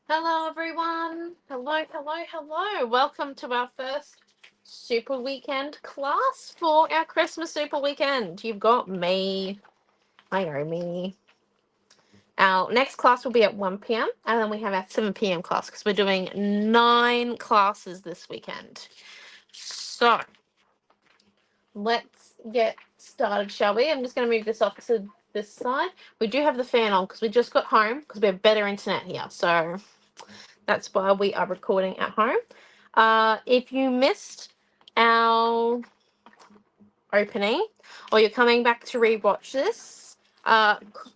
Hello, everyone. Hello, hello, hello. Welcome to our first Super Weekend class for our Christmas Super Weekend. You've got me, Naomi. Our next class will be at 1 p.m. and then we have our 7 p.m. class because we're doing 9 classes this weekend. So, let's get started, shall we? I'm just going to move this off to this side. We do have the fan on because we just got home because we have better internet here. So, that's why we are recording at home. If you missed our opening or you're coming back to rewatch this,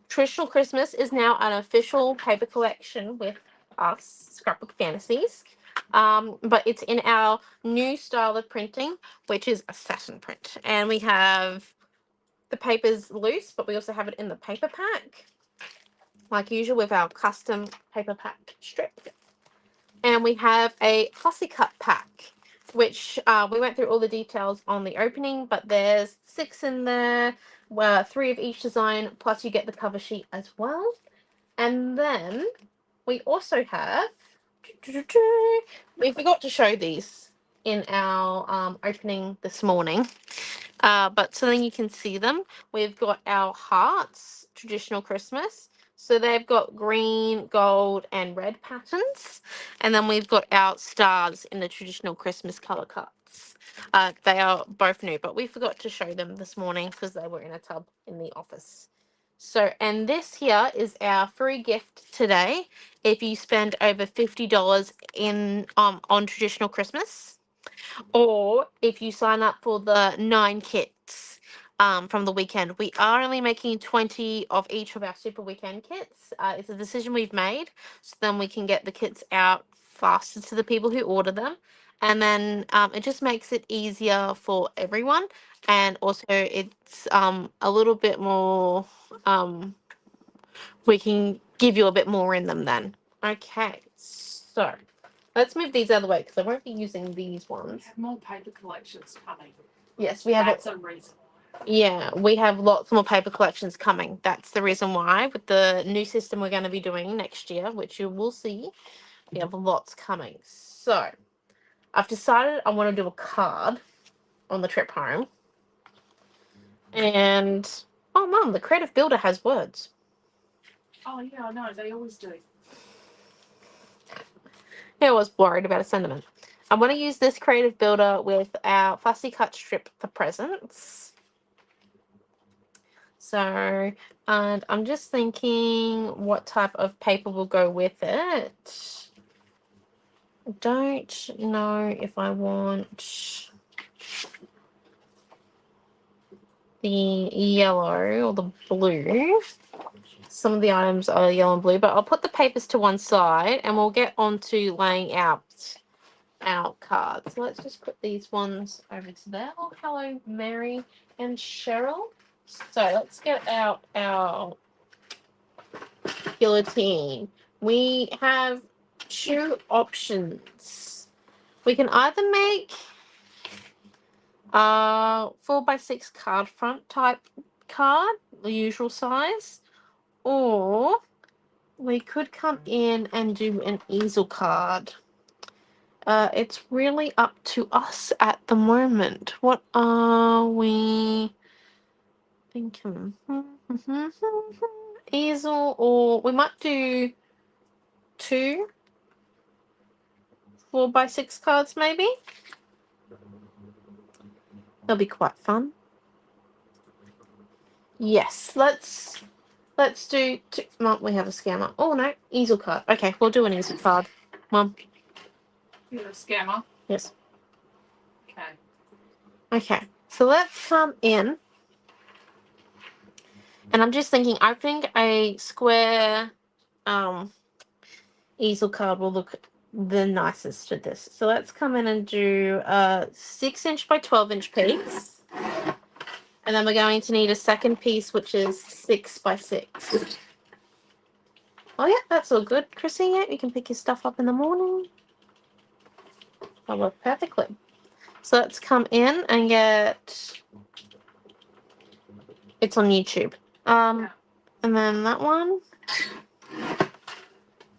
Traditional Christmas is now an official paper collection with us, Scrapbook Fantasies. But it's in our new style of printing, which is a satin print. And we have the papers loose, but we also have it in the paper pack, like usual with our custom paper pack strip. And we have a fussy cut pack, which we went through all the details on the opening, but there's 6 in there, 3 of each design, plus you get the cover sheet as well. And then we also have, we forgot to show these in our opening this morning, but so then you can see them. We've got our hearts, Traditional Christmas. So they've got green, gold, and red patterns. And then we've got our stars in the Traditional Christmas color cuts. They are both new, but we forgot to show them this morning because they were in a tub in the office. So, and this here is our free gift today if you spend over $50 in on Traditional Christmas, or if you sign up for the 9 kits from the weekend. We are only making 20 of each of our Super Weekend kits. It's a decision we've made, so then we can get the kits out faster to the people who order them. And then it just makes it easier for everyone. And also, it's a little bit more, we can give you a bit more in them then. Okay, so let's move these out of the way because I won't be using these We ones. have more paper collections coming. Yes, we have. That's a reason. Yeah, we have lots more paper collections coming. That's the reason why, with the new system we're going to be doing next year, which you will see, we have lots coming. So, I've decided I want to do a card on the trip home. And, oh, Mum, the Creative Builder has words. Oh, yeah, I know. They always do. Yeah, I was worried about a sentiment. I want to use this Creative Builder with our fussy cut strip for presents. So, and I'm just thinking what type of paper will go with it. I don't know if I want the yellow or the blue. Some of the items are yellow and blue, but I'll put the papers to one side and we'll get on to laying out our cards. So let's just put these ones over to there. Oh, hello, Mary and Cheryl. So let's get out our guillotine. We have 2 options. We can either make 4x6 card front type card, the usual size, or we could come in and do an easel card. It's really up to us at the moment. What are we thinking? Easel, or we might do 2 4x6 cards, maybe. That'll be quite fun. Yes, let's do 2. Mom, we have a scammer. Oh no, easel card. Okay, we'll do an easel card. Mom. You're a scammer. Yes. Okay. Okay, so let's come in. And I'm just thinking, I think a square easel card will look the nicest with this. So let's come in and do a 6-inch by 12-inch piece. And then we're going to need a second piece, which is 6x6. Oh yeah, that's all good, Chrissy. Yeah, you can pick your stuff up in the morning. That'll work perfectly. So let's come in and get. It's on YouTube. Yeah. And then that one.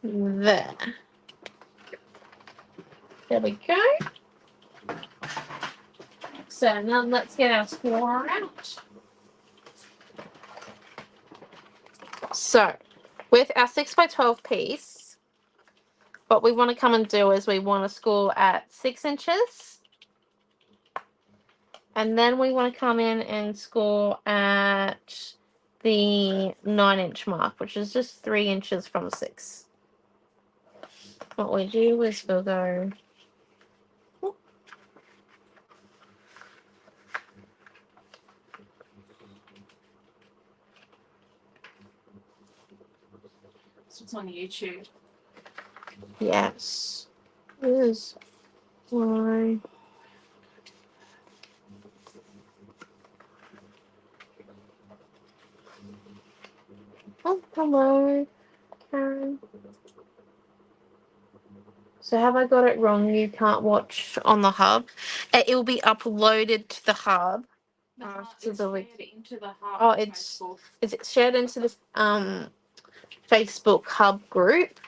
there. There we go. So now let's get our score out. So with our 6x12 piece, what we want to come and do is we want to score at 6 inches. And then we want to come in and score at the 9-inch mark, which is just 3 inches from 6. What we do is we'll go So it's on YouTube. yes. Is why. Oh, hello, Karen. So have I got it wrong? You can't watch on the hub. It will be uploaded to the hub. After It's the shared into the hub. Oh, on it's Facebook. is it shared into the Facebook hub group,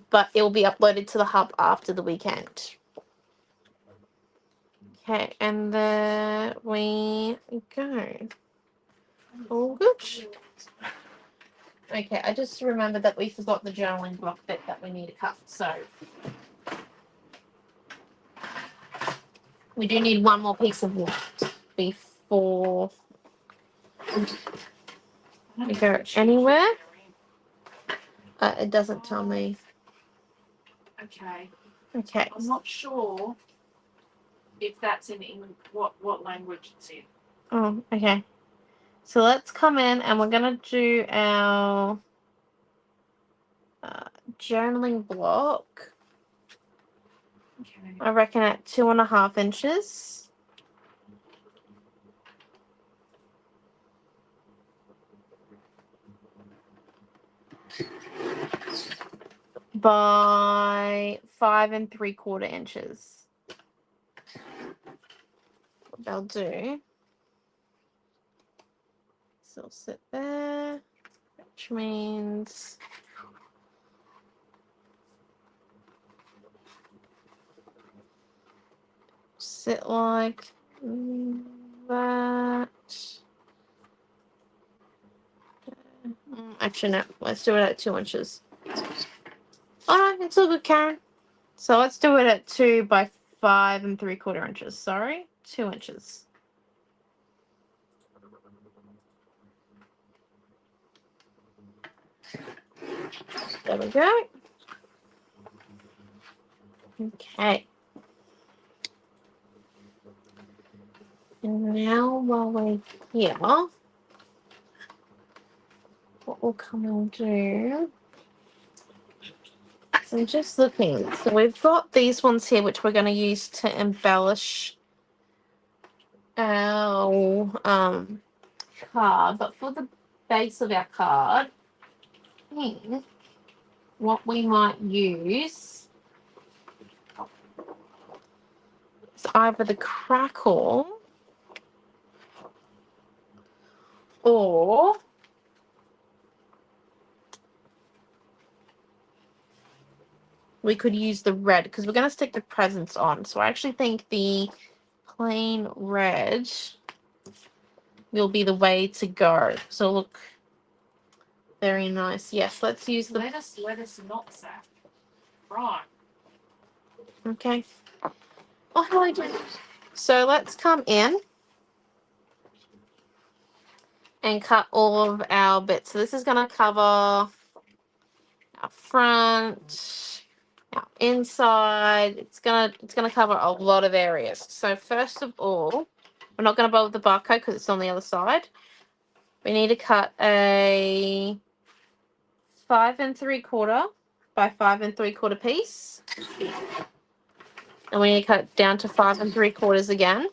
but it will be uploaded to the hub after the weekend. Okay, and there we go. All good. Okay, I just remembered that we forgot the journaling block bit that we need to cut, so we do need one more piece of wood before we go anywhere. It doesn't tell me. Okay. Okay. I'm not sure if that's in what language it's in. Oh, okay. So let's come in and we're gonna do our journaling block. Okay. I reckon at 2.5 inches. By 5 3/4 inches. What they'll do. So it'll sit there, which means sit like that. Actually, no. Let's do it at 2 inches. Oh, no, it's all good, Karen. So let's do it at 2 by 5 3/4 inches. Sorry, 2 inches. There we go. Okay. And now while we're here, what we'll come and do. So I'm just looking. So we've got these ones here, which we're going to use to embellish our card. But for the base of our card, I think what we might use is either the crackle or we could use the red because we're going to stick the presents on. So I actually think the plain red will be the way to go. So look very nice. Yes, let's use the Lettuce not sap. Right. okay. Oh, hello, Jen. So let's come in and cut all of our bits. So this is going to cover our front, our inside. It's gonna cover a lot of areas. So first of all, we're not going to bother with the barcode because it's on the other side. We need to cut a 5 3/4 by 5 3/4 piece. And we need to cut it down to 5 3/4 again.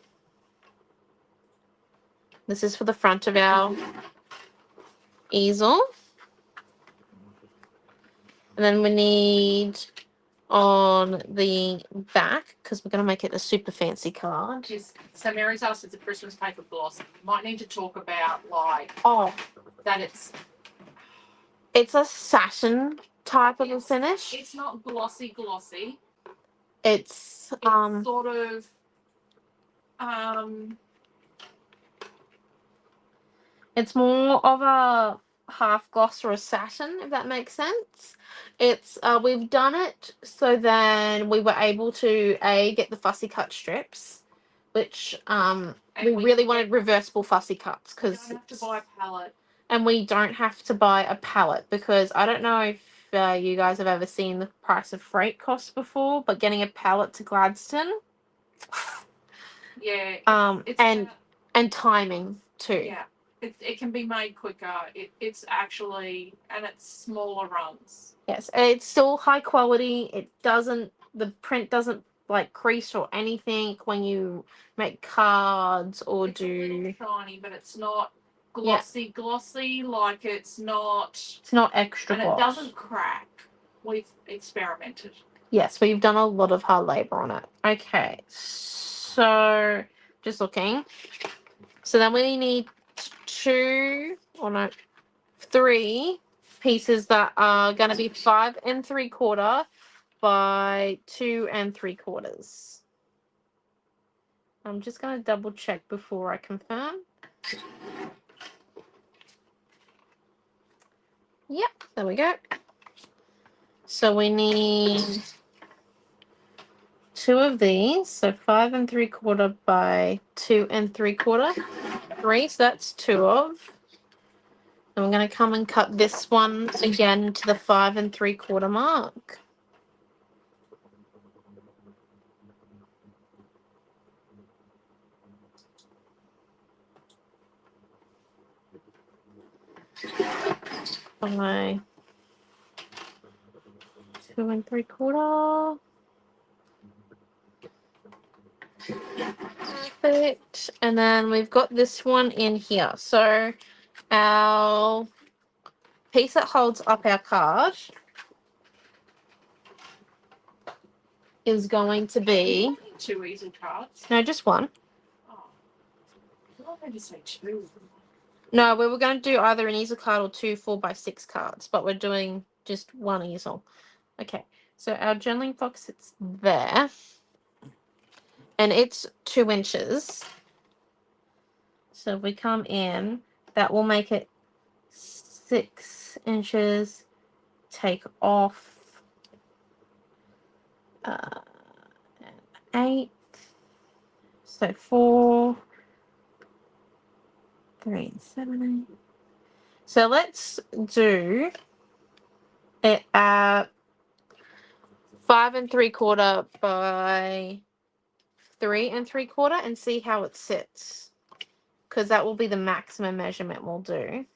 This is for the front of our easel. And then we need on the back, because we're going to make it a super fancy card. Yes. So Mary's asked it's a Christmas paper blossom. You might need to talk about like Oh, that it's a satin type of a finish. It's not glossy. It's It's sort of it's more of a half gloss or a satin, if that makes sense. It's we've done it so then we were able to get the fussy cut strips, which we really wanted reversible fussy cuts you because don't have to buy a palette. and we don't have to buy a pallet because I don't know if you guys have ever seen the price of freight costs before, but getting a pallet to Gladstone, Yeah. and timing too. Yeah. It can be made quicker. It's actually, and it's smaller runs. Yes, it's still high quality. The print doesn't like crease or anything when you make cards or It's a little shiny, but it's not glossy. Like it's not extra and gloss. it doesn't crack. We've experimented. Yes, we've done a lot of hard labor on it. Okay, so just looking. So then we need 3 pieces that are going to be 5 3/4 by 2 3/4. I'm just going to double check before I confirm. Yep, there we go. So we need 2 of these, so 5 3/4 by 2 3/4. 3, so that's 2 of. And we're going to come and cut this one again to the 5 3/4 mark. By 2 3/4. Perfect. And then we've got this one in here. So our piece that holds up our card is going to be 2 easel cards. no, just one. Oh, I thought I just say 2. No, we were going to do either an easel card or 2 4x6 cards, but we're doing just one easel. Okay, so our journaling box sits there, and it's 2 inches. So if we come in, that will make it 6 inches. Take off 8. So 4, 3, 7, 8. So let's do it at 5 3/4 by 3 3/4 and see how it sits, because that will be the maximum measurement we'll do.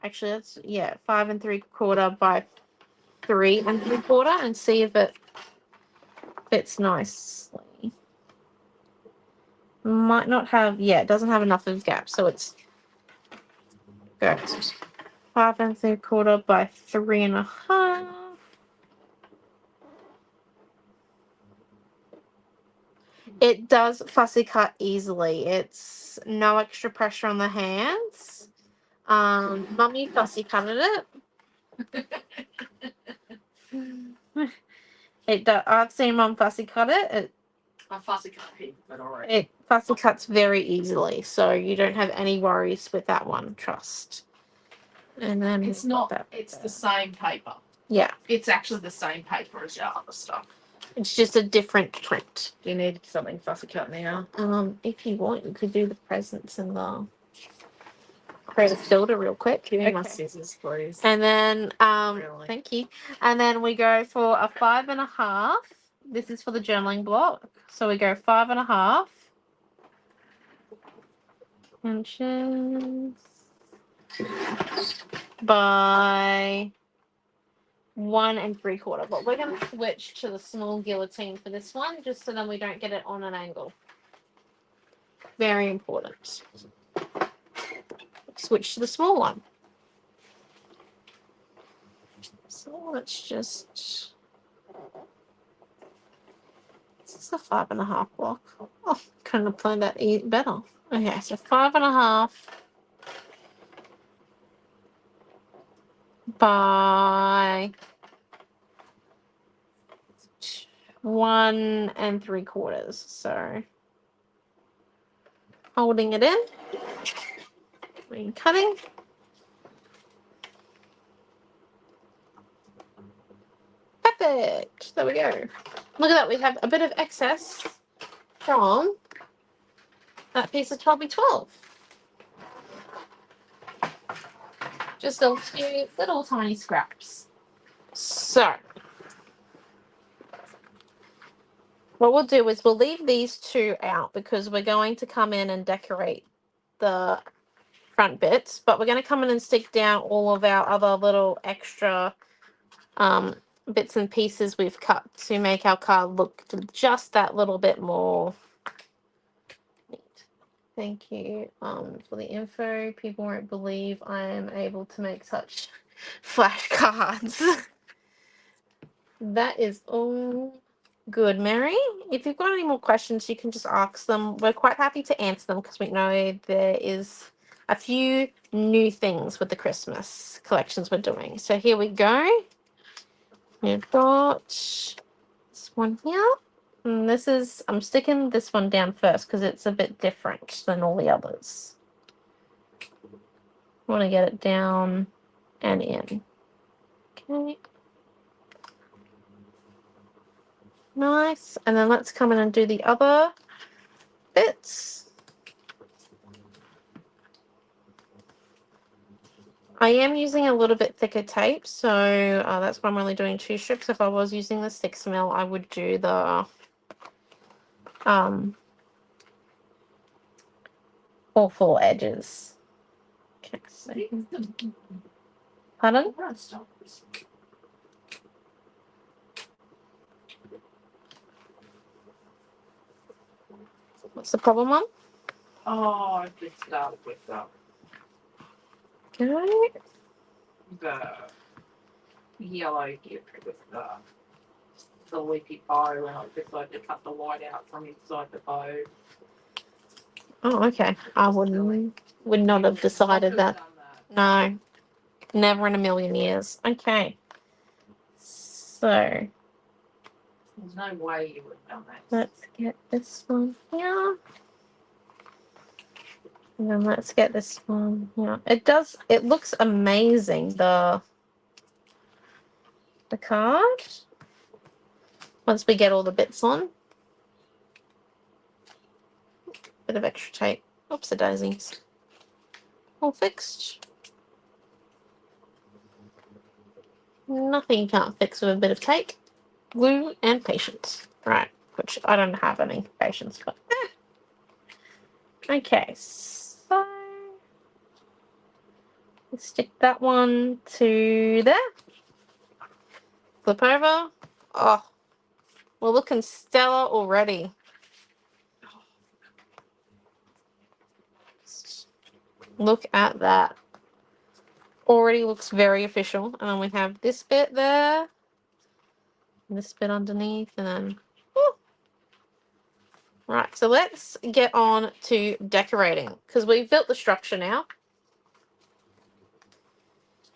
Actually, that's 5 3/4 by 3 3/4 and see if it fits nicely. Might not have, it doesn't have enough of gaps, so it's good. 5 3/4 by 3 1/2. It does fussy cut easily. It's no extra pressure on the hands. Mummy fussy cutted it. I've seen Mum fussy cut it. I fussy cut heap, but alright. It fussy cuts very easily, so you don't have any worries with that one. Trust. And then it's not. It's the same paper. Yeah. It's actually the same paper as your other stuff. It's just a different print. Do you need something fussy cut now? If you want, you could do the presents and the create a filter real quick. Give me my scissors, please. And then, Really? thank you. And then we go for a 5 1/2. This is for the journaling block. So we go 5 1/2 inches by 1 3/4. But we're going to switch to the small guillotine for this one, just so then we don't get it on an angle. Very important. Switch to the small one. So let's just. This is a 5 1/2 block. Oh, couldn't have planned that better. Okay, so 5 1/2. by 1 3/4. So holding it in, and cutting. Perfect. There we go. Look at that. We have a bit of excess from that piece of 12x12. Just a few little tiny scraps. So what we'll do is we'll leave these two out because we're going to come in and decorate the front bits, but we're going to come in and stick down all of our other little extra bits and pieces we've cut to make our card look just that little bit more neat. Thank you for the info. People won't believe I am able to make such flashcards. That is all good, Mary. If you've got any more questions, you can just ask them. We're quite happy to answer them because we know there is a few new things with the Christmas collections we're doing. So here we go. We've got this one here. And this is, I'm sticking this one down first because it's a bit different than all the others. I want to get it down and in. Okay. Nice. And then let's come in and do the other bits. I am using a little bit thicker tape, so that's why I'm only doing 2 strips. If I was using the 6mm, I would do the all 4 edges. Okay, so pardon? What's the problem, Mum? Oh, I just started with Okay. the yellow here with the leafy bow, and I decided to cut the light out from inside the bow. Oh, okay. I would not have decided that. No, never in a million years. Okay. So There's no way you would have done that. let's get this one here. And then let's get this one here. It looks amazing, the card. Once we get all the bits on. Bit of extra tape. Oops, daisies. All fixed. Nothing you can't fix with a bit of tape, glue, and patience. Right, which I don't have any patience, but okay, so let's stick that one to there. Flip over. Oh, we're looking stellar already. Look at that. Already looks very official. And then we have this bit there, and this bit underneath, and then right, so let's get on to decorating because we've built the structure now.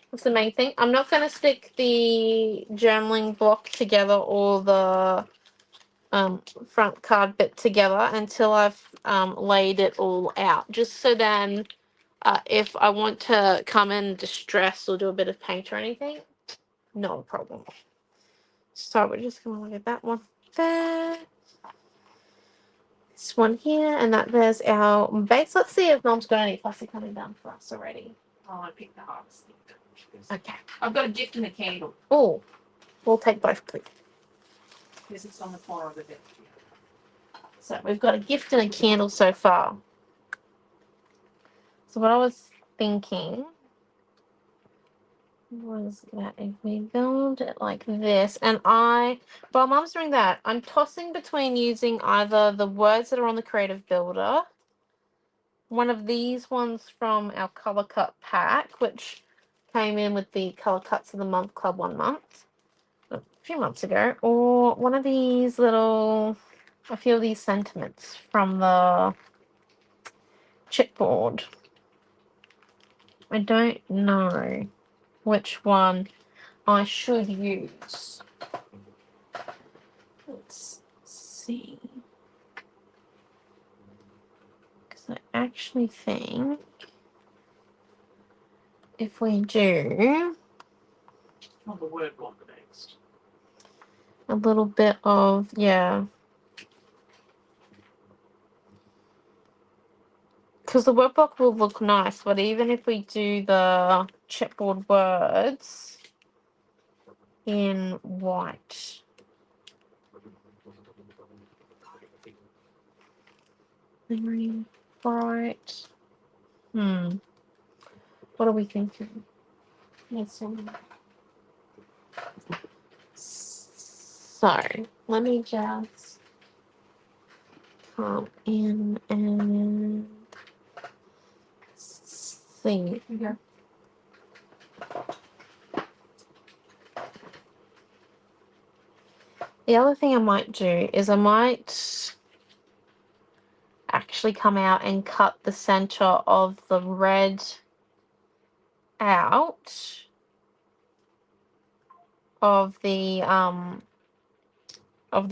That's the main thing. I'm not going to stick the journaling block together or the front card bit together until I've laid it all out. Just so then if I want to come in distress or do a bit of paint or anything, not a problem. So we're just going to look at that one there. This one here, and there's our base. Let's see if Mom's got any plastic coming down for us already. Oh, I picked the hardest thing. Okay. I've got a gift and a candle. Oh, we'll take both, please. This is on the corner of the bed. So we've got a gift and a candle so far. So what I was thinking was that if we build it like this, and while Mum's doing that, I'm tossing between using either the words that are on the Creative Builder, one of these ones from our Color Cut pack, which came in with the Color Cuts of the Month Club 1 month, a few months ago, or one of these a few of these sentiments from the chipboard. I don't know. which one I should use. Let's see. Because I actually think if we do On the word block next. a little bit of, yeah. Because the word block will look nice, but even if we do the chipboard words in white. Very bright. What are we thinking? Let's see. So, let me just come in and see. Okay. The other thing I might do is I might actually come out and cut the center of the red out of the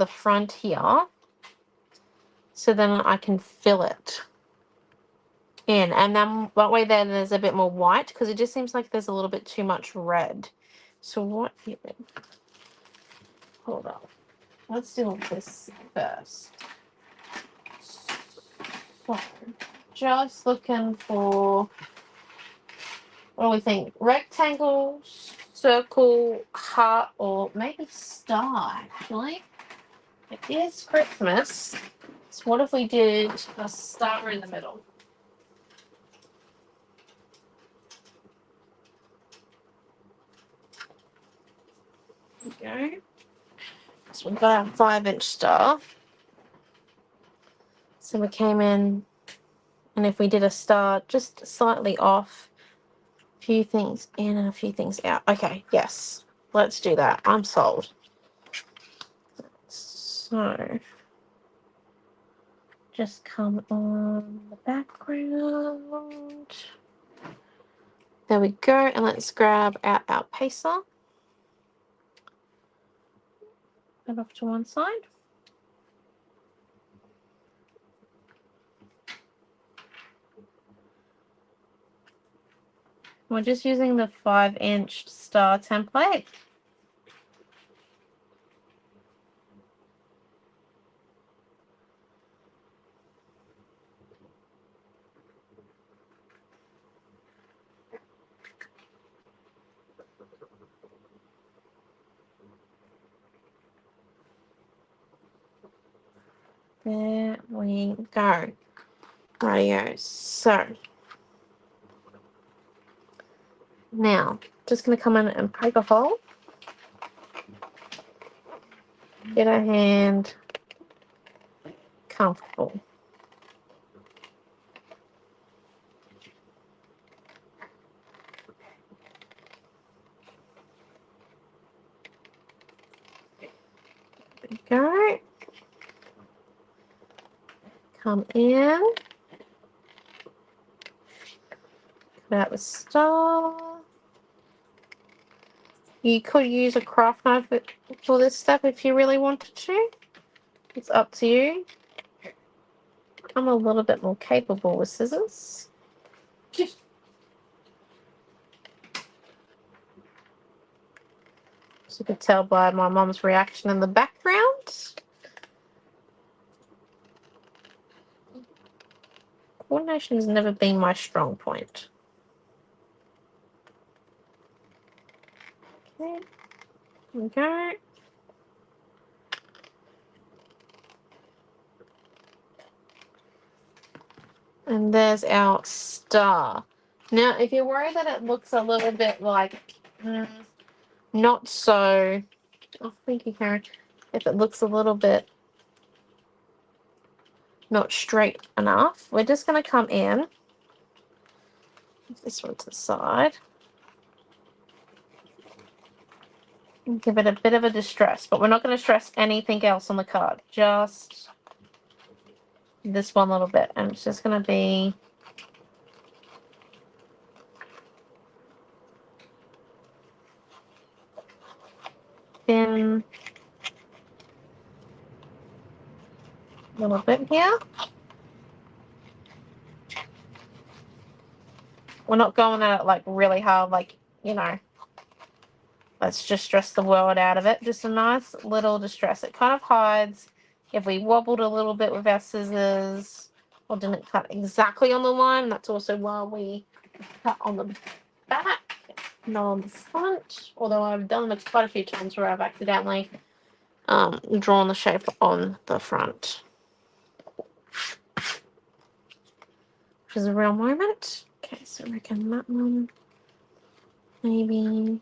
front here, so then I can fill it in, and then that way then there's a bit more white, because it just seems like there's a little bit too much red. So what? Hold on. Let's do this first. So, just looking for, what do we think? Rectangle, circle, heart, or maybe star, actually. It is Christmas. So what if we did a star in the middle? There we go. So we've got our 5-inch star. So we came in, and if we did a star just slightly off, a few things in and a few things out. Okay, yes, let's do that. I'm sold. So just come on the background. There we go, and let's grab out our pacer. Put off to one side. We're just using the 5-inch star template. There we go. Rightio. So now just going to come in and poke a hole. Get our hand comfortable. There we go. Come in. Cut out the star. You could use a craft knife for this step if you really wanted to. It's up to you. I'm a little bit more capable with scissors. As you could tell by my mum's reaction in the background. Coordination has never been my strong point. Okay. Okay. And there's our star. Now, if you're worried that it looks a little bit like not so, oh, thank you, Karen. If it looks a little bit not straight enough, we're just going to come in. Move this one to the side. And give it a bit of a distress, but we're not going to stress anything else on the card. Just this one little bit, and it's just going to be thin little bit here. We're not going at it like really hard, like, you know, let's just stress the world out of it. Just a nice little distress. It kind of hides if we wobbled a little bit with our scissors or didn't cut exactly on the line. That's also why we cut on the back, not on the front. Although I've done it quite a few times where I've accidentally drawn the shape on the front. Which is a real moment. Okay, so I reckon that one, maybe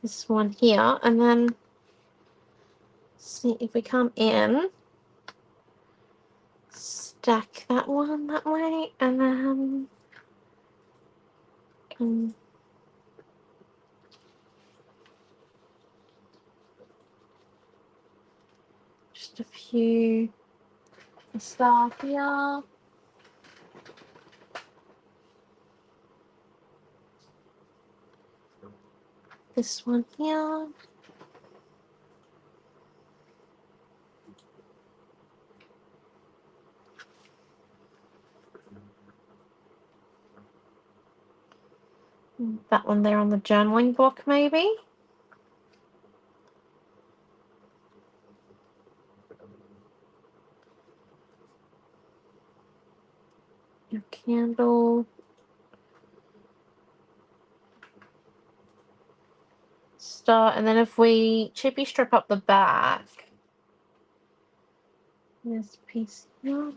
this one here, and then see if we come in, stack that one that way, and then just a few stuff here. This one here. That one there on the journaling block, maybe. Your candle. Start, and then if we chippy strip up the back, this piece here.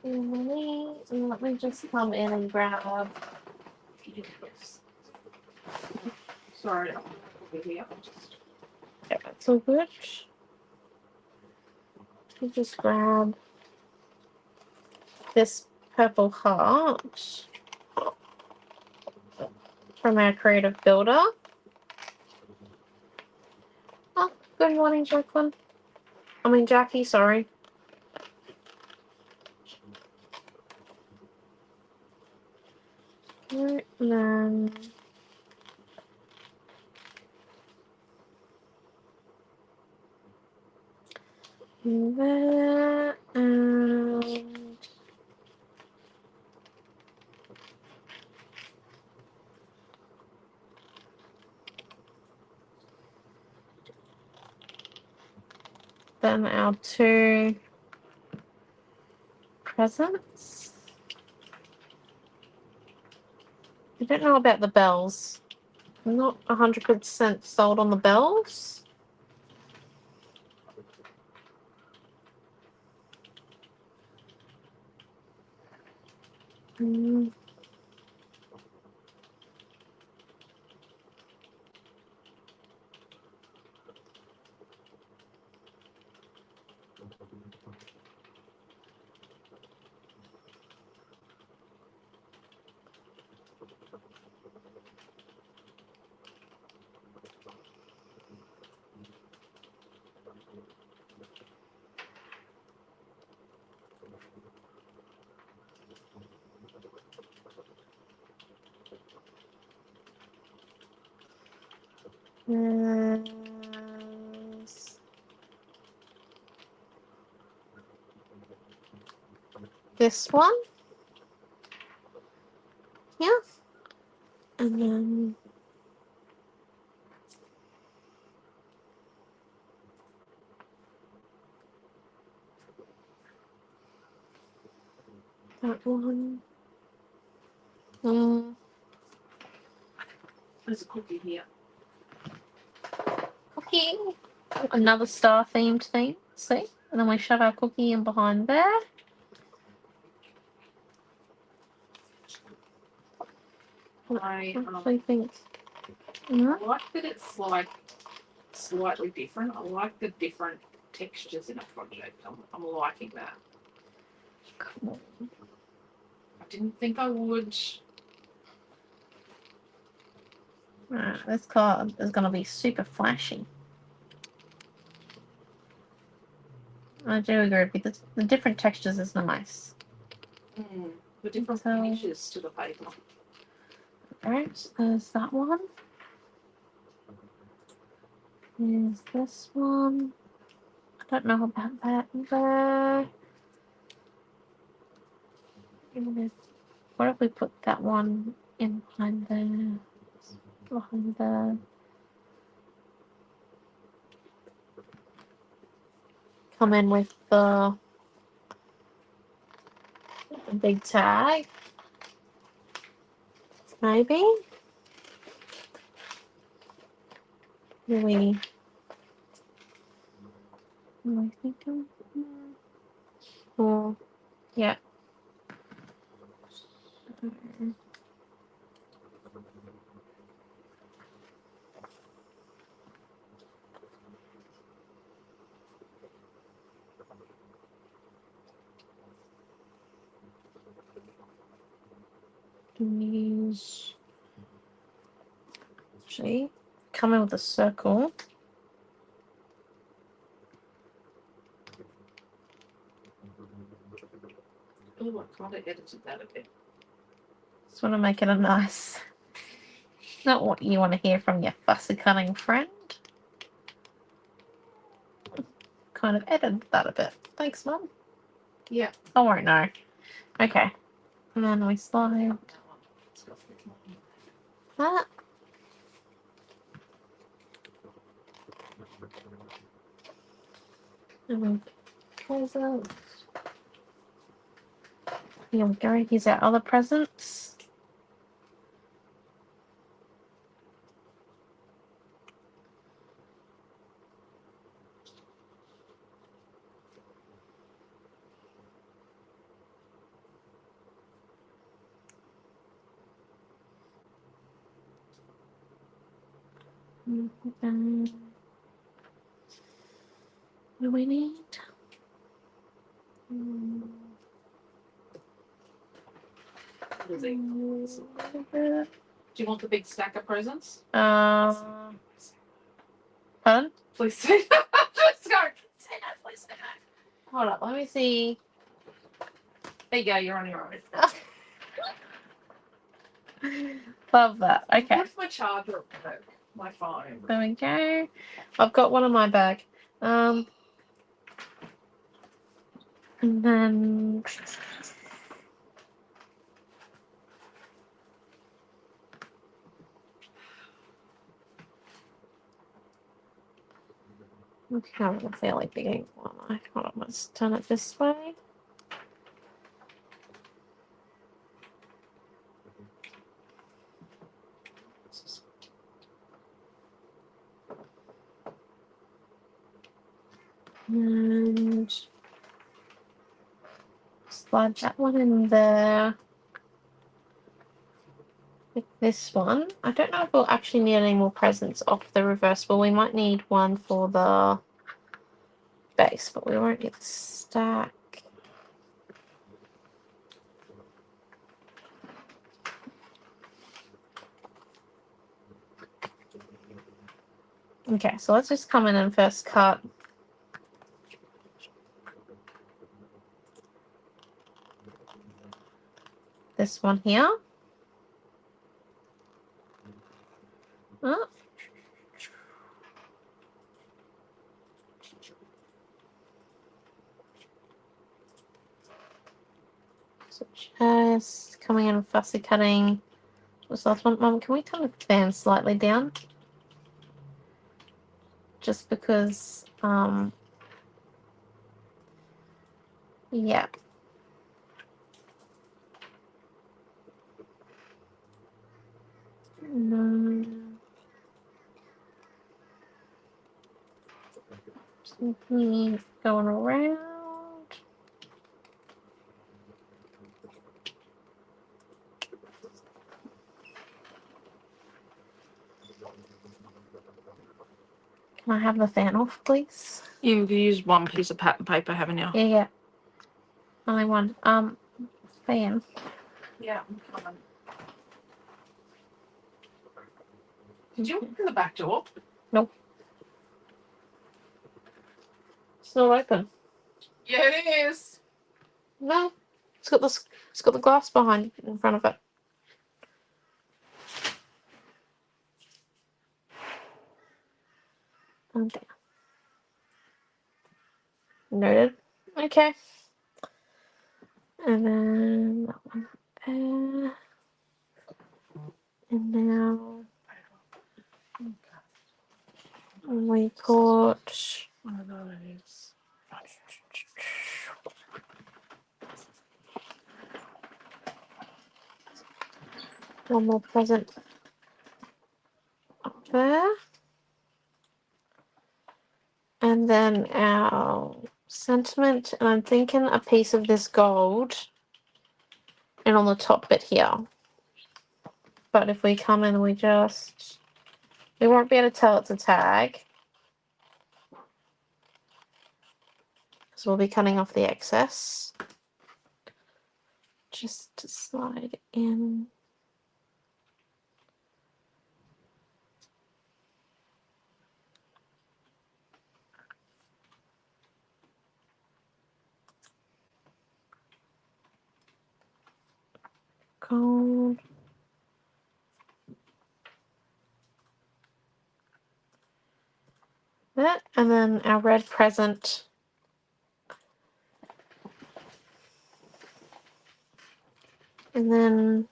And let me just come in and grab. Sorry, yeah, Yeah, that's all good. You just grab this purple heart from our creative builder. Oh, good morning, Jacqueline. I mean, Jackie, sorry. Right, and then that, and then our two presents. I don't know about the bells. I'm not 100% sold on the bells. This one. Yeah. And then that one. there's a cookie here. Cookie. Another star themed thing. See? And then we shove our cookie in behind there. I actually think. I like that it's like slightly different. I like the different textures in a project. I'm liking that. Cool. I didn't think I would. Right, this card is going to be super flashy. I do agree with you. The different textures is nice. The different finishes to the paper. Alright, so there's that one. There's this one. I don't know about that either. What if we put that one in behind there? Behind the. Come in with the big tag. Maybe. Do we? Am I thinking? Oh, yeah. Use. Actually, come in with a circle. Oh, I kind of edited that a bit. Just want to make it a nice. Not what you want to hear from your fussy cutting friend. Kind of edited that a bit. Thanks, Mum. Yeah. I won't know. Okay. And then we slide that. And we close out. Here we go. Here's our other presents. What do we need? Do you want the big stack of presents? Pardon? Please say no. Please go. Say no, please say no. Hold up, let me see. There you go, you're on your own. Love that. Okay. Where's my charger at work? My phone. There we go. I've got one in my bag. And then okay, I'm a fairly big ink one. Hold on, let's turn it this way. And slide that one in there. With this one, I don't know if we'll actually need any more presents off the reversible. We might need one for the base, but we won't need the stack. Okay, so let's just come in and first cut this one here. Oh. So just coming in and fussy cutting. What's the last one? Mum, can we turn the fan slightly down? Just because, yeah. No. Simply going around. Can I have the fan off, please? You've used one piece of pattern paper, haven't you? Yeah. Only one. Fan. Yeah, I'm coming. Did you open the back door? Nope. It's not open. Yeah, it is. No. It's got the glass behind in front of it. and down. Noted. Okay. And then that one there. And now we put One of those. one more present up there. And then our sentiment, and I'm thinking a piece of this gold and on the top bit here. But if we come in, we won't be able to tell it's a tag. So we'll be cutting off the excess. Just to slide in. Gold. That, and then our red present. And then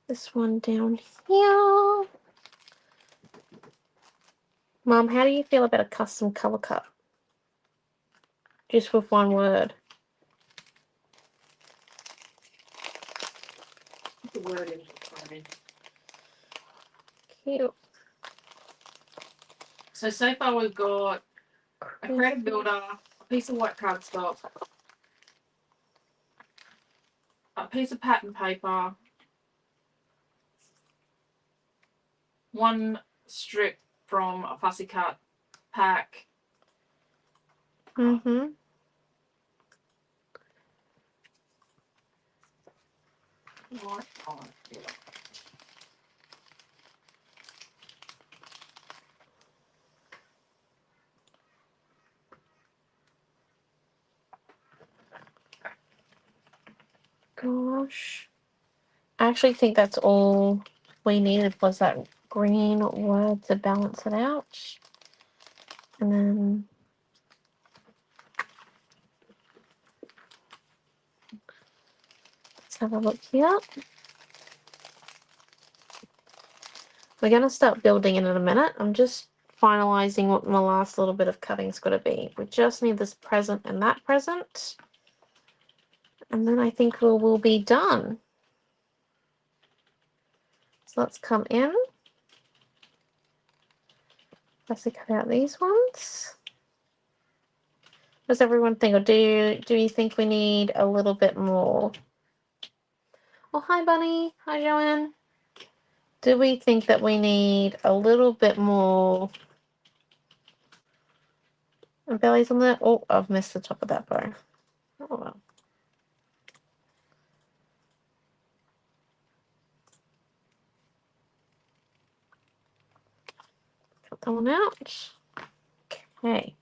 this one down here. Mom, how do you feel about a custom color cut? Just with one word. The word is funny. Cute. So far we've got a creative builder, a piece of white cardstock, a piece of pattern paper, one strip from a fussy cut pack. Mm-hmm. Right. Oh, yeah. Gosh. I actually think that's all we needed was that green word to balance it out. And then let's have a look here. We're going to start building in a minute. I'm just finalizing what my last little bit of cutting's got to be. We just need this present and that present. And then I think we'll be done. So let's come in. Let's cut out these ones. What does everyone think? Or do you think we need a little bit more? Oh, hi, Bunny. Hi, Joanne. Do we think that we need a little bit more bellies on there? Oh, I've missed the top of that bow. Oh, well. Cut that one out. Okay.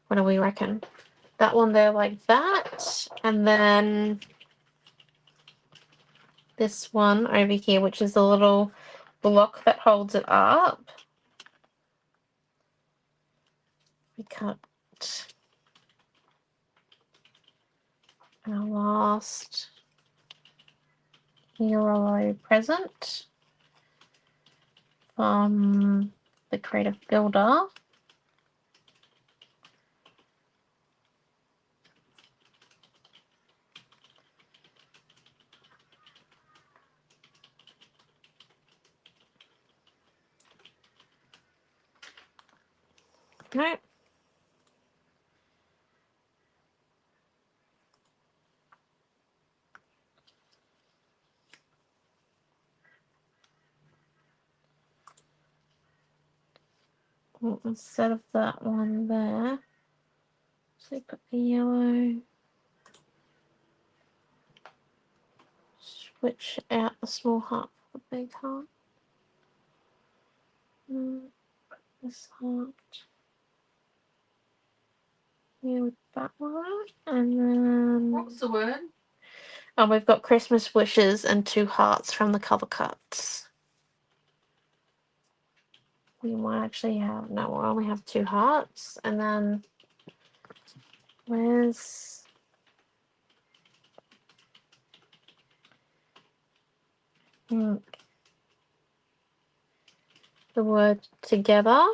What do we reckon? That one there like that. And then this one over here, which is the little block that holds it up. We cut our last hero present from the Creative Builder. Right. Well, instead of that one there, so put the yellow, switch out the small heart for the big heart. This heart here with that one. And then What's the word? oh, we've got Christmas wishes and 2 hearts from the cover cuts. We might actually have no, we'll only have 2 hearts. And then where's the word together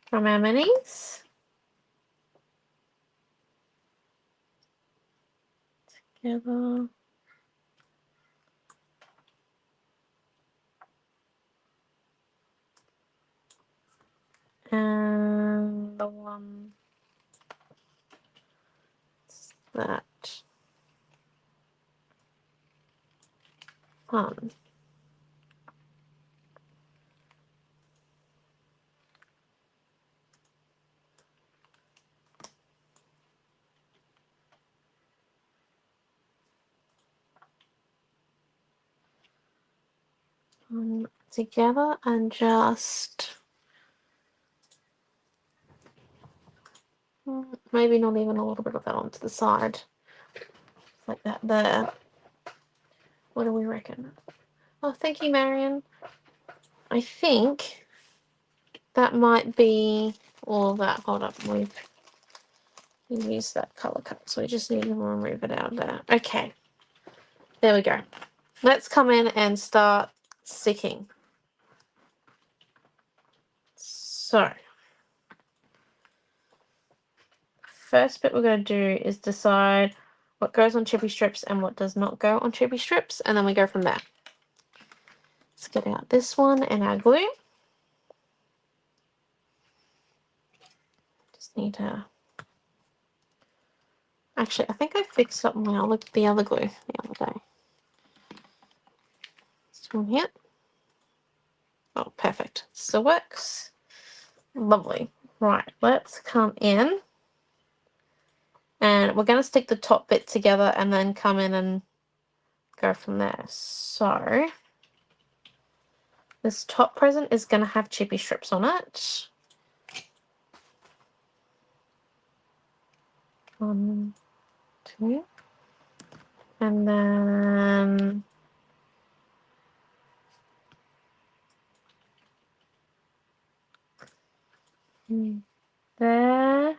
from our minis? Together. And the one that one. Together and just maybe not even a little bit of that onto the side, like that there. What do we reckon? Oh, thank you, Marion. I think that might be all of that. Hold up, we've used that color cut, so we just need to remove it out of there. Okay, there we go. Let's come in and start sticking. So, first bit we're going to do is decide what goes on chippy strips and what does not go on chippy strips, and then we go from there. Let's get out this one and our glue. Just need to... Actually, I think I fixed up the other glue the other day. This one here. Oh, perfect. Still works. Lovely. Right, let's come in. And we're going to stick the top bit together and then come in and go from there. So, this top present is going to have chippy strips on it. 1, 2. And then... there.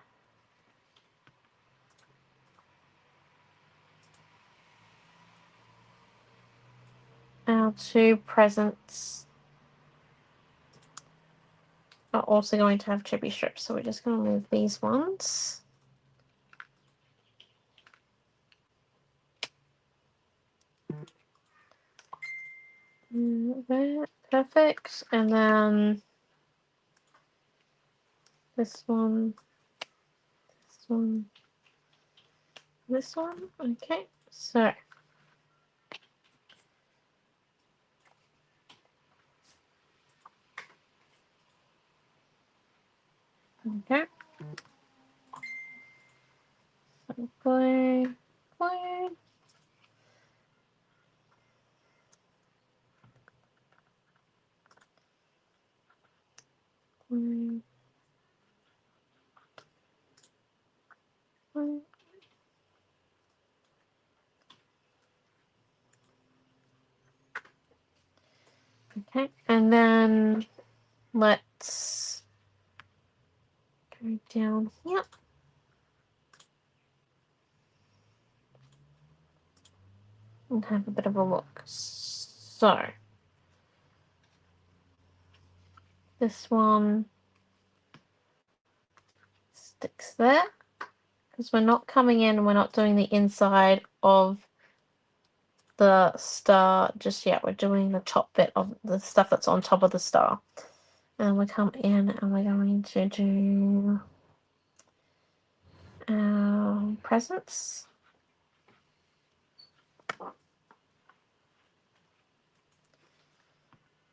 Our 2 presents are also going to have chippy strips, so we're just going to move these ones. There, perfect. And then this one, this one, this one. Okay, so okay. So glue, glue. Glue, glue. Okay, and then let's go down here. And have a bit of a look. So this one sticks there because we're not coming in and we're not doing the inside of the star just yet. We're doing the top bit of the stuff that's on top of the star. And we come in and we're going to do our presents.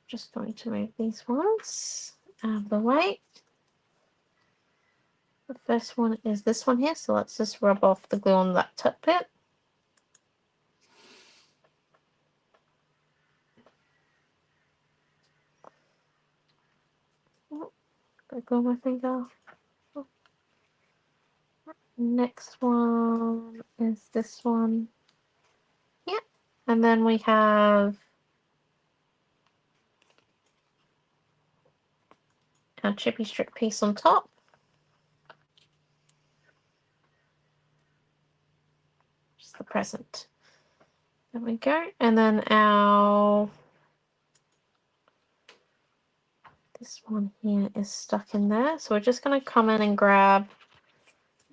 Just going to move these ones out of the way. The first one is this one here, so let's just rub off the glue on that top bit. Oh, got glue on my finger. Next one is this one. Yep. And then we have our chippy strip piece on top. Just the present. There we go. And then this one here is stuck in there. So we're just going to come in and grab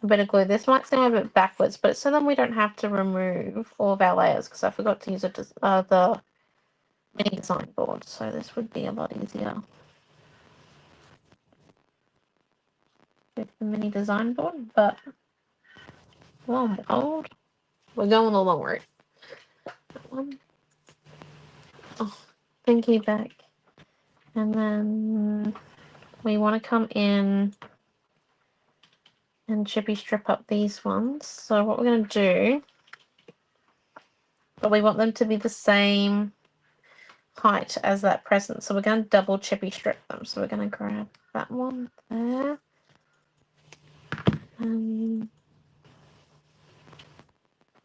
a bit of glue. This might seem a bit backwards, but so then we don't have to remove all of our layers because I forgot to use the mini design board. So this would be a lot easier with the mini design board, but lo and behold, we're going the long route. That one. Oh, thank you back. And then we want to come in and chippy strip up these ones. So what we're going to do, but we want them to be the same height as that present. So we're going to double chippy strip them. So we're going to grab that one there. And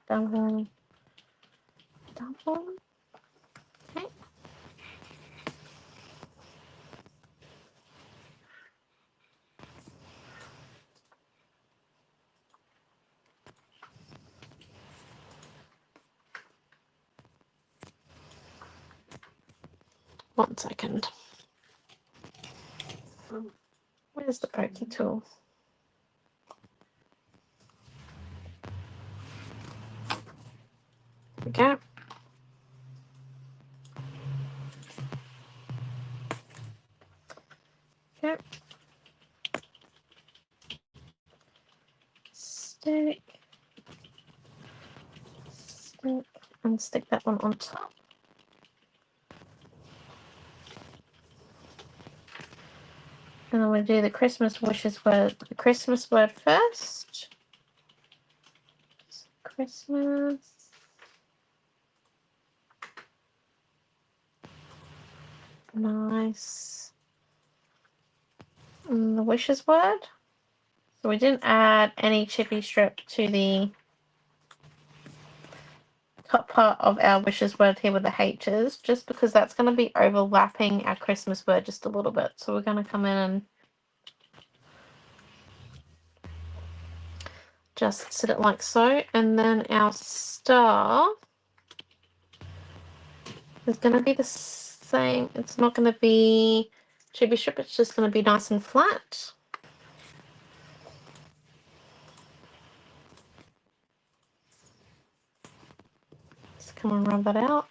double. Okay. One second. Where's the pokey tool? There we go. Okay. Stick, and stick that one on top. And then we do the Christmas wishes word. The Christmas word first. Christmas. Nice. And the wishes word. So we didn't add any chippy strip to the top part of our wishes word here with the H's, just because that's going to be overlapping our Christmas word just a little bit. So we're going to come in and just sit it like so. And then our star is going to be the same. It's not going to be chippy strip. It's just going to be nice and flat. Just come and rub that out.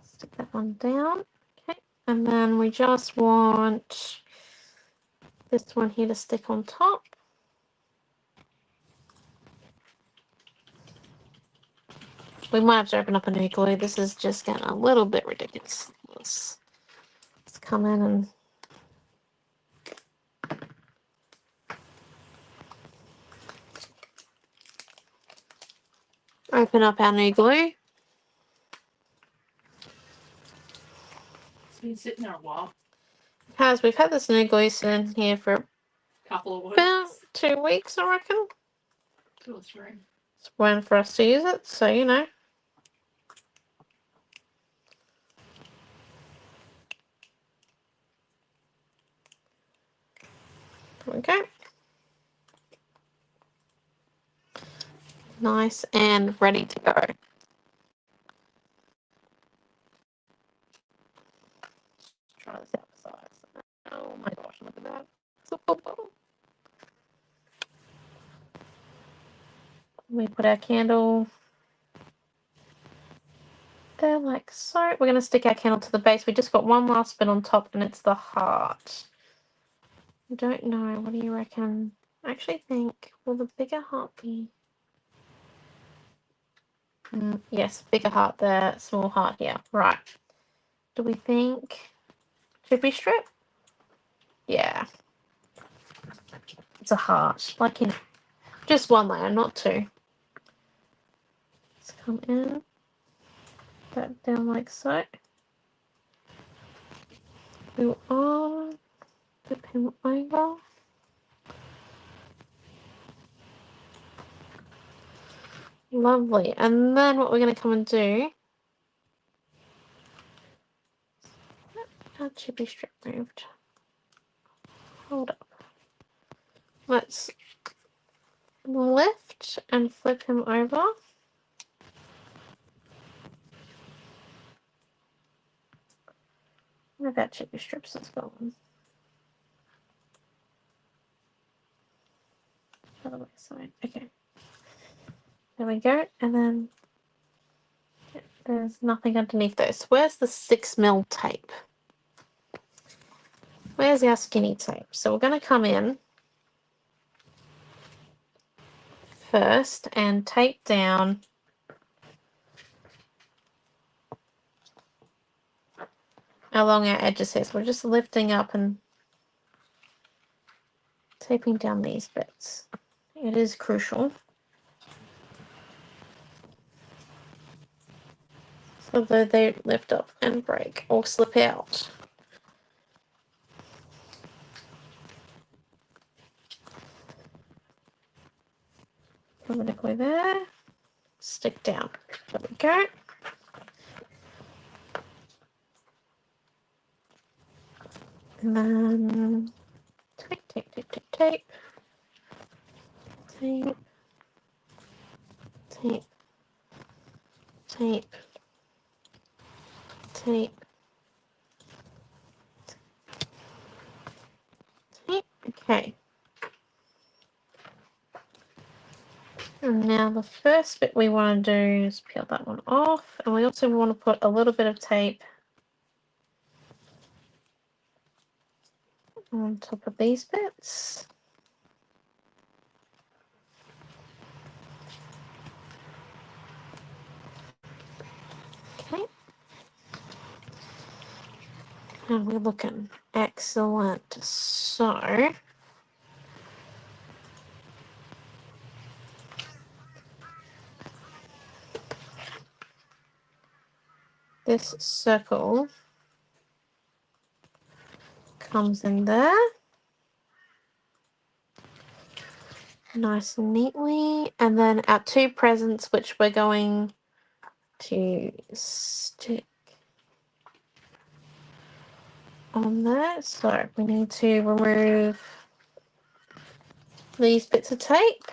Stick that one down. Okay. And then we just want this one here to stick on top. We might have to open up a new glue. This is just getting a little bit ridiculous. Let's come in and open up our new glue. It's been sitting there a while. We've had this new glue sitting here for A couple of weeks. about 2 weeks, I reckon. 2 or 3. It's waiting for us to use it, so you know. Okay. Nice and ready to go. Try this out for size. Oh my gosh, look at that. So cool. We put our candle there like so. We're going to stick our candle to the base. We just got one last bit on top and it's the heart. I don't know. What do you reckon? I actually think, will the bigger heart be? Yes, bigger heart there, small heart here. Right. Do we think chippy strip? Yeah. It's a heart. Like in just one layer, not two. Let's come in. that down like so. Glue on, flip him over. Lovely. And then what we're going to come and do, our chippy strip moved. Hold up. Let's lift and flip him over. Where that chippy strips is going. Other way side. Okay. There we go. And then there's nothing underneath those. Where's the 6mm tape? Where's our skinny tape? So we're going to come in first and tape down along our edges here. So we're just lifting up and taping down these bits. It is crucial. So that they lift up and break or slip out. Vertically there. Stick down. There we go. And then tape, tape, tape, tape, tape. Tape. Tape. Tape. Tape. Tape. Okay. And now the first bit we want to do is peel that one off. And we also want to put a little bit of tape on top of these bits. Okay. And we're looking excellent. So this circle comes in there nice and neatly, and then our two presents which we're going to stick on there. So we need to remove these bits of tape.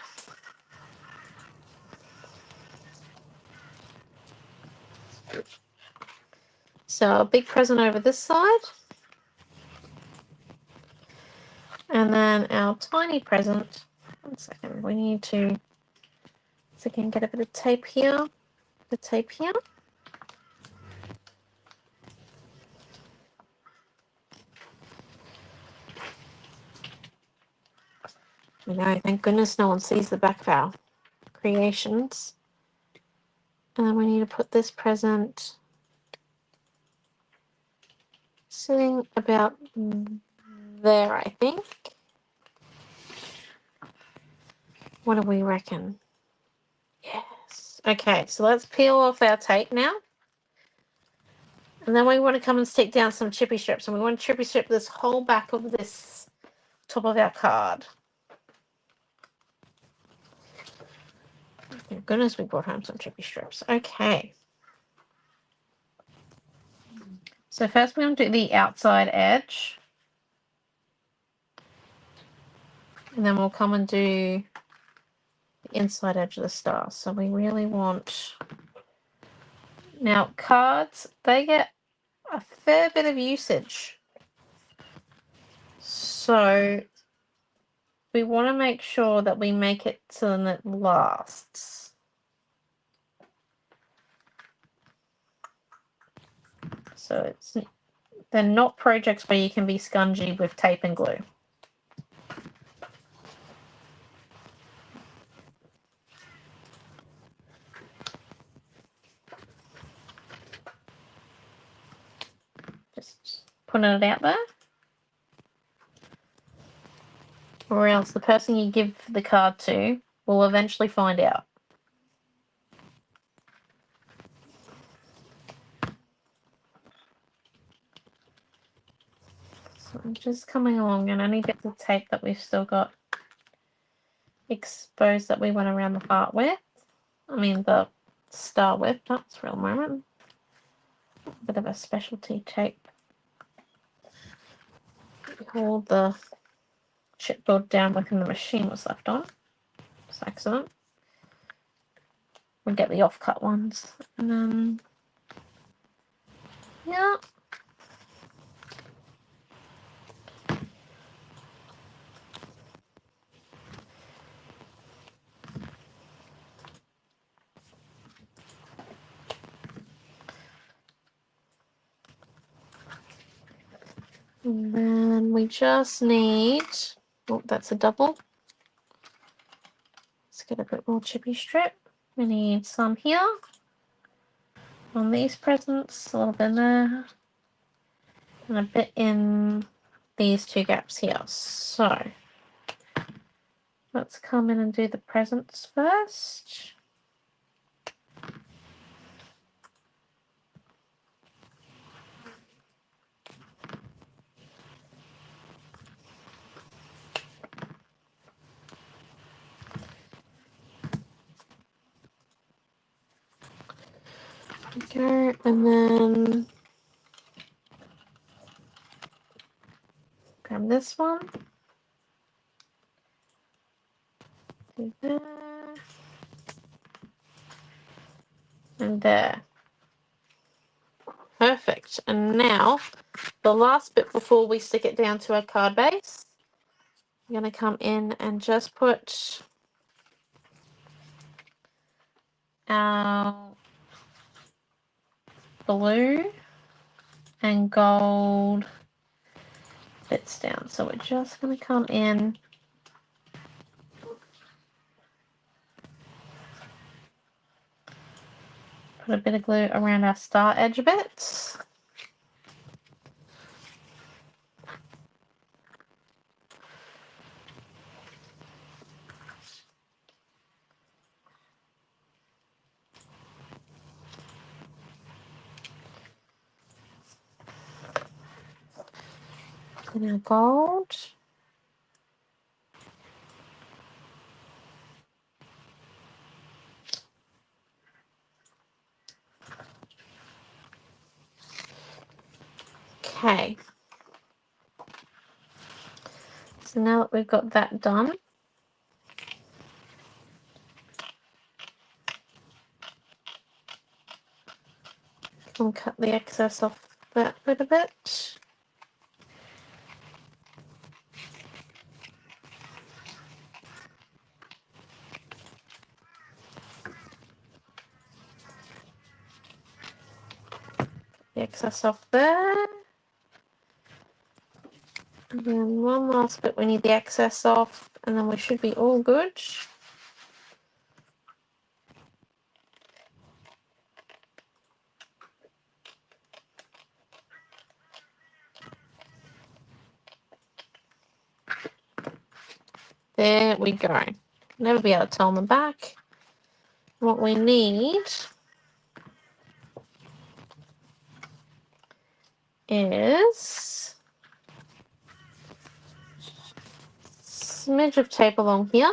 So a big present over this side, and then our tiny present. One second, we need to so again get a bit of tape here, the tape here. I know, thank goodness no one sees the back of our creations. And then we need to put this present sitting about there, I think. What do we reckon? Yes. Okay, so let's peel off our tape now. And then we want to come and stick down some chippy strips. And we want to chippy strip this whole back of this top of our card. Thank goodness we brought home some chippy strips. Okay. So first we're going to do the outside edge. And then we'll come and do the inside edge of the star. So we really want... Now, cards, they get a fair bit of usage. So we want to make sure that we make it so that it lasts. So they're not projects where you can be scungy with tape and glue. Just putting it out there. Or else the person you give the card to will eventually find out. I'm just coming along, and only bits of tape that we've still got exposed that we went around the heart with. I mean the star with. That's a real moment. Bit of a specialty tape. Hold the chipboard down when the machine was left on. It's an accident. We'll get the off-cut ones, and then yeah. And then we just need, oh, that's a double. Let's get a bit more chippy strip. We need some here on these presents, a little bit in there, and a bit in these two gaps here. So let's come in and do the presents first. Go, and then grab this one. Do there. And there. Perfect. And now, the last bit before we stick it down to our card base, I'm going to come in and just put our blue and gold bits down. So we're just going to come in, put a bit of glue around our star edge bits. And our gold. Okay. So now that we've got that done, I'll cut the excess off that little bit. The excess off there. And then one last bit we need the excess off, and then we should be all good. There we go. Never be able to tell them back. What we need is a smidge of tape along here.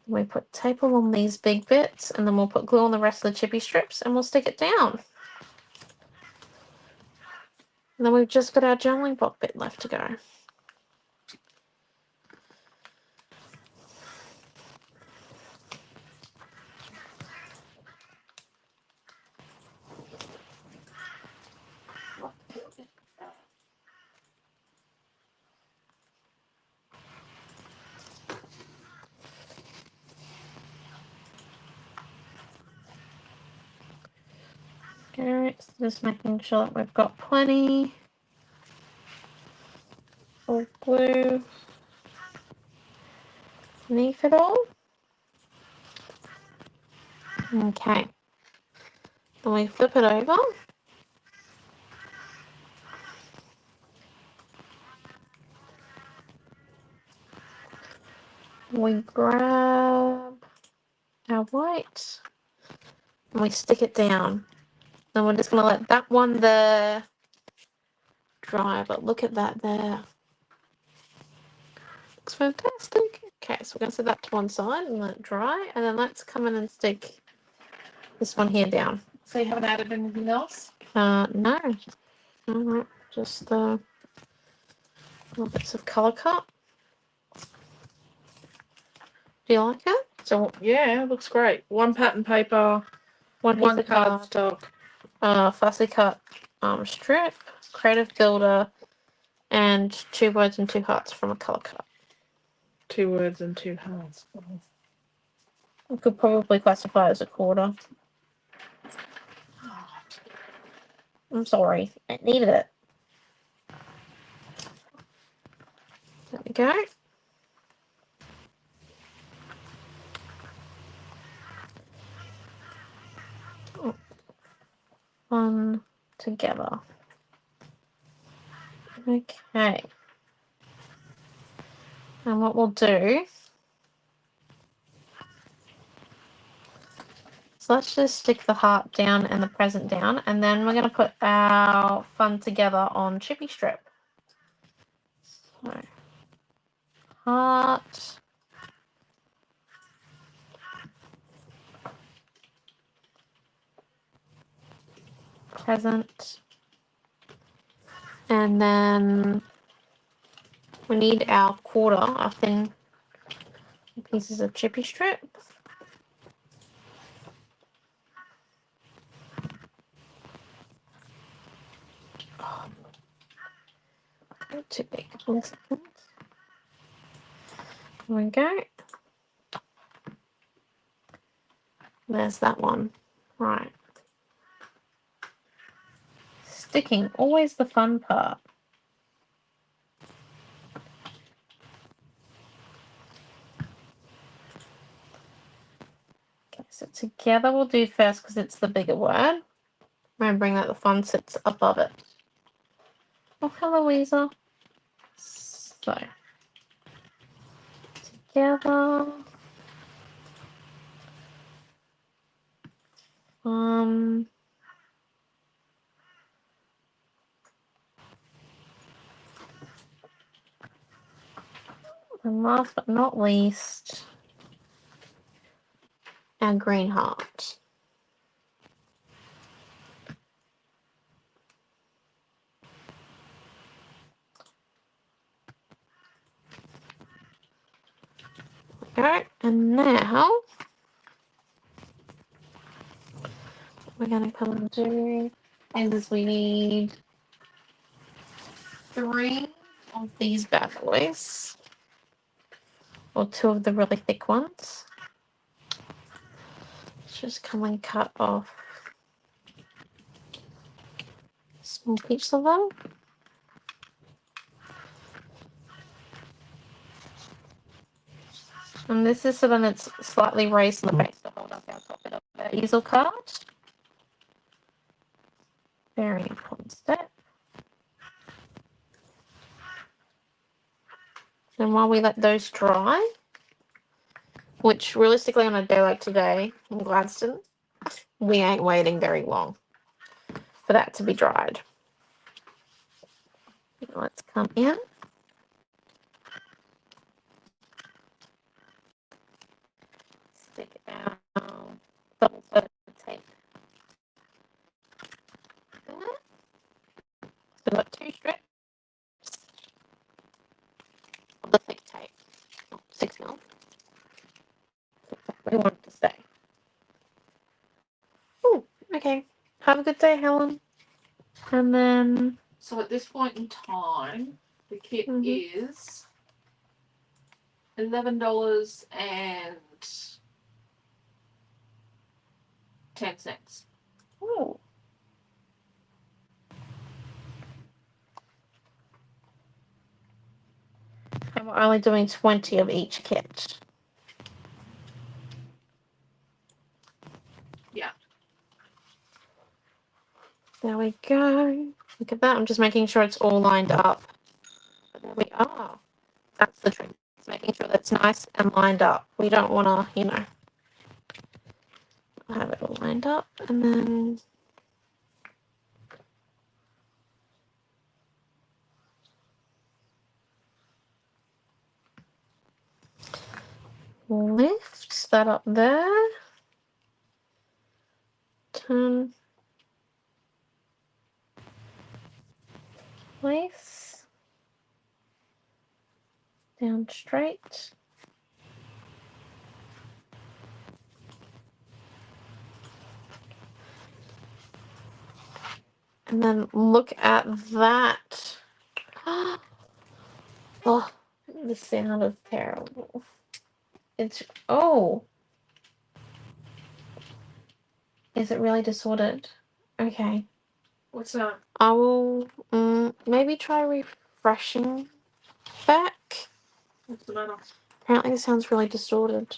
We put tape along these big bits, and then we'll put glue on the rest of the chippy strips, and we'll stick it down. And then we've just got our journaling block bit left to go. Alright, so just making sure that we've got plenty of glue underneath it all. Okay. Then we flip it over. We grab white. And we stick it down. Then we're just going to let that one there dry. But look at that there. Looks fantastic. Okay, so we're going to set that to one side and let it dry. And then let's come in and stick this one here down. So you haven't added anything else? No. Alright, just little bits of colour cut. Do you like it? So yeah, it looks great. One pattern paper, one piece of cardstock. Fussy cut strip, creative builder, and 2 words and 2 hearts from a colour cut. 2 words and 2 hearts. We could probably classify it as a quarter. I'm sorry, I needed it. There we go. One together. Okay. And what we'll do, so let's just stick the heart down and the present down, and then we're going to put our fun together on chippy strip. So, heart. Present. And then we need our quarter, our thin pieces of chippy strip. Too big. 1 second. There we go. There's that one. Right. Sticking, always the fun part. Okay, so together we'll do first because it's the bigger word. Remembering that the fun sits above it. Oh, hello, Weezer. So, together. And last but not least, our green heart. Okay, and now we're going to come and do is we need 3 of these bad boys, or 2 of the really thick ones. Let's just come and cut off small pieces of them. And this is so then it's slightly raised on the base to hold up our top bit of our easel card. Very important step. And while we let those dry, which realistically on a day like today in Gladstone, we ain't waiting very long for that to be dried. Let's come in. Stick our double-sided tape. So we've got 2 strips of the thick tape, 6 mil. We want it to stay. Oh, okay. Have a good day, Helen. And then. So at this point in time, the kit is $11.10. Oh. And we're only doing 20 of each kit. Yeah. There we go. Look at that. I'm just making sure it's all lined up. There we are. That's the trick. It's making sure that's nice and lined up. We don't want to, I'll have it all lined up, and then lift that up there. Turn. Place. Down straight. And then look at that. Oh, the sound is terrible. It's, oh. Is it really disordered? Okay. What's that? I will maybe try refreshing back. What's the matter? Apparently it sounds really distorted.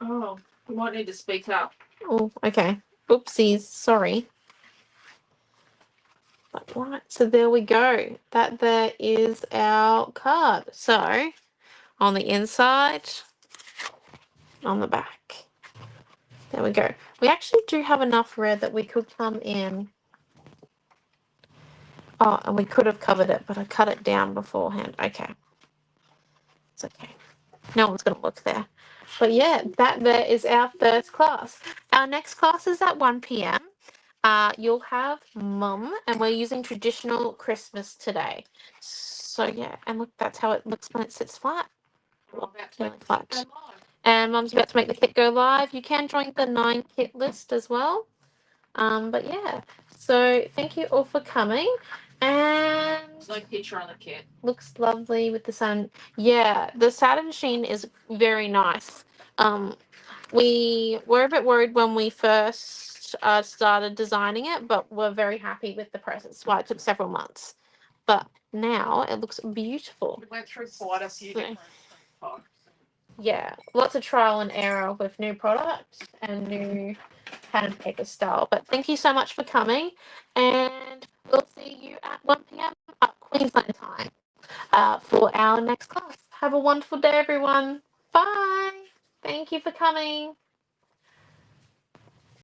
Oh, you might need to speak up. Oh, okay. Oopsies, sorry. But right, so there we go. That there is our card. So on the inside, on the back. There we go. We actually do have enough red that we could come in. Oh, and we could have covered it, but I cut it down beforehand. Okay. It's okay. No one's going to look there. But yeah, that there is our first class. Our next class is at 1 p.m. You'll have Mum, and we're using traditional Christmas today. So yeah, and look, that's how it looks when it sits flat. Well, It's really that's flat. And Mum's about to make the kit go live. You can join the 9 kit list as well. But yeah, so thank you all for coming. And There's no picture on the kit. looks lovely with the sun. Yeah, the Saturn sheen is very nice. We were a bit worried when we first started designing it, but we're very happy with the process. That's why it took several months. But now it looks beautiful. We went through quite a few different products. Yeah, lots of trial and error with new products and new pen and paper style. But thank you so much for coming, and we'll see you at 1 p.m. Queensland time for our next class. Have a wonderful day, everyone. Bye. Thank you for coming.